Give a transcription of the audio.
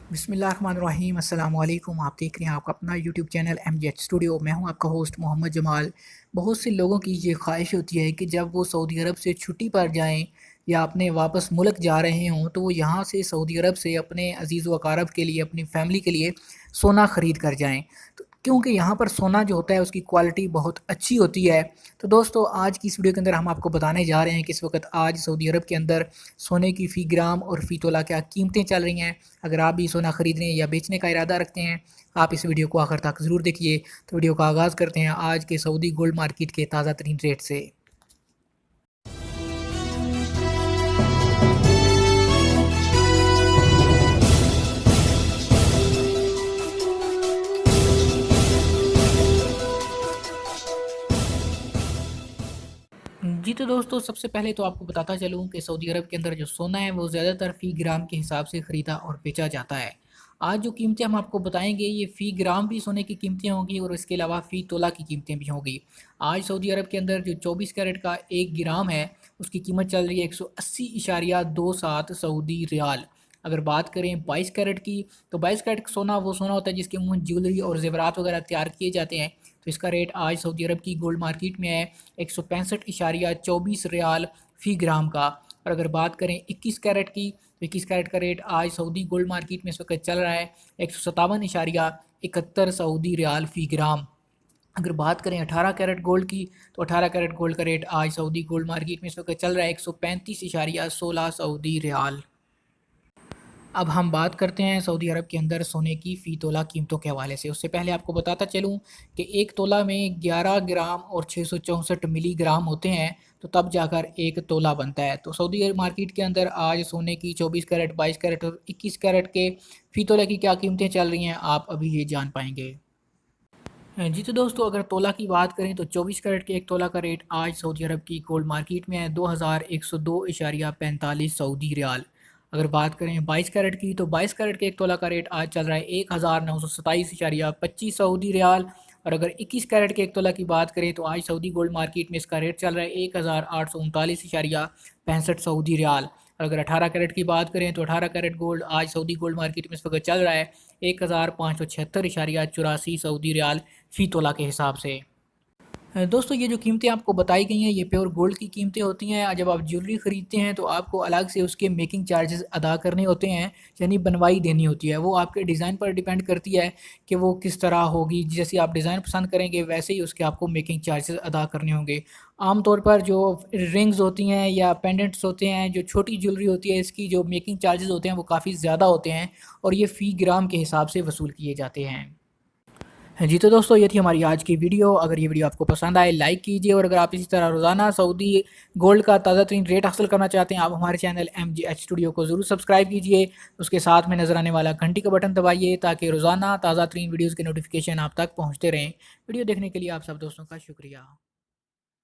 बिस्मिल्लाहिर्रहमानिर्रहीम अस्सलाम वालेकुम। आप देख रहे हैं आपका अपना यूट्यूब चैनल MJ स्टूडियो। मैं हूं आपका होस्ट मोहम्मद जमाल। बहुत से लोगों की ये ख्वाहिश होती है कि जब वो सऊदी अरब से छुट्टी पर जाएं या अपने वापस मुल्क जा रहे हों तो वो यहाँ से सऊदी अरब से अपने अजीज़ व अकारब के लिए, अपनी फ़ैमिली के लिए सोना ख़रीद कर जाएँ। तो क्योंकि यहाँ पर सोना जो होता है उसकी क्वालिटी बहुत अच्छी होती है। तो दोस्तों, आज की इस वीडियो के अंदर हम आपको बताने जा रहे हैं कि इस वक्त आज सऊदी अरब के अंदर सोने की फ़ी ग्राम और फ़ी तोला क्या कीमतें चल रही हैं। अगर आप भी सोना ख़रीदने या बेचने का इरादा रखते हैं, आप इस वीडियो को आखिर तक ज़रूर देखिए। तो वीडियो का आगाज़ करते हैं आज के सऊदी गोल्ड मार्केट के ताज़ा तरीन रेट से। जी तो दोस्तों, सबसे पहले तो आपको बताता चलूँ कि सऊदी अरब के अंदर जो सोना है वो ज़्यादातर फ़ी ग्राम के हिसाब से ख़रीदा और बेचा जाता है। आज जो कीमतें हम आपको बताएँगे ये फ़ी ग्राम भी सोने की कीमतें होंगी और इसके अलावा फ़ी तोला की कीमतें भी होंगी। आज सऊदी अरब के अंदर जो 24 कैरेट का 1 ग्राम है उसकी कीमत चल रही है 180.27 सऊदी रियाल। अगर बात करें 22 कैरेट की, तो 22 कैरेट सोना वो सोना होता है जिसके मुँह ज्वेलरी और ज़ेवरात वगैरह तैयार किए जाते हैं। तो इसका रेट आज सऊदी अरब की गोल्ड मार्केट में है 165.24 रियाल फ़ी ग्राम का। और अगर बात करें 21 कैरेट की, तो 21 कैरेट का रेट आज सऊदी गोल्ड मार्केट में इस वक्त चल रहा है 157.71 सऊदी रियाल फ़ी ग्राम। अगर बात करें 18 कैरेट गोल्ड की, तो 18 कैरेट गोल्ड का रेट आज सऊदी गोल्ड मार्केट में इस वक्त चल रहा है 135.16 सऊदी रियाल। अब हम बात करते हैं सऊदी अरब के अंदर सोने की फ़ी तोला कीमतों के हवाले से। उससे पहले आपको बताता चलूँ कि 1 तोला में 11 ग्राम और 664 मिलीग्राम होते हैं, तो तब जाकर 1 तोला बनता है। तो सऊदी अरब मार्केट के अंदर आज सोने की 24 कैरेट, 22 कैरेट और 21 कैरेट के फ़ी तोला की क्या कीमतें चल रही हैं, आप अभी ये जान पाएँगे। जी तो दोस्तों, अगर तोला की बात करें तो 24 कैरेट के 1 तोला का रेट आज सऊदी अरब की गोल्ड मार्केट में है 2102.45 सऊदी रियाल। अगर बात करें 22 कैरेट की, तो 22 कैरेट के 1 तोला का रेट आज चल रहा है 1927.25 सऊदी रियाल। और अगर 21 कैरेट के 1 तोला की बात करें तो आज सऊदी गोल्ड मार्केट में इसका रेट चल रहा है 1839.65 सऊदी रियाल। और अगर 18 कैरेट की बात करें तो 18 कैरेट गोल्ड आज सऊदी गोल्ड मार्केट में इस वक्त चल रहा है 1576.84 सऊदी रियाल फ़ी तोला के हिसाब से। दोस्तों, ये जो कीमतें आपको बताई गई हैं ये प्योर गोल्ड की कीमतें होती हैं। जब आप ज्वेलरी ख़रीदते हैं तो आपको अलग से उसके मेकिंग चार्जेस अदा करने होते हैं, यानी बनवाई देनी होती है। वो आपके डिज़ाइन पर डिपेंड करती है कि वो किस तरह होगी। जैसे आप डिज़ाइन पसंद करेंगे वैसे ही उसके आपको मेकिंग चार्जेस अदा करने होंगे। आम तौर पर जो रिंग्स होती हैं या पेंडेंट्स होते हैं, जो छोटी ज्वेलरी होती है, इसकी जो मेकिंग चार्जेस होते हैं वो काफ़ी ज़्यादा होते हैं और ये फ़ी ग्राम के हिसाब से वसूल किए जाते हैं। हाँ जी, तो दोस्तों, ये थी हमारी आज की वीडियो। अगर ये वीडियो आपको पसंद आए लाइक कीजिए और अगर आप इसी तरह रोज़ाना सऊदी गोल्ड का ताज़ा तरीन रेट हासिल करना चाहते हैं, आप हमारे चैनल MGH स्टूडियो को ज़रूर सब्सक्राइब कीजिए। उसके साथ में नज़र आने वाला घंटी का बटन दबाइए ताकि रोज़ाना ताज़ा तरीन वीडियोज़ के नोटिफिकेशन आप तक पहुँचते रहें। वीडियो देखने के लिए आप सब दोस्तों का शुक्रिया।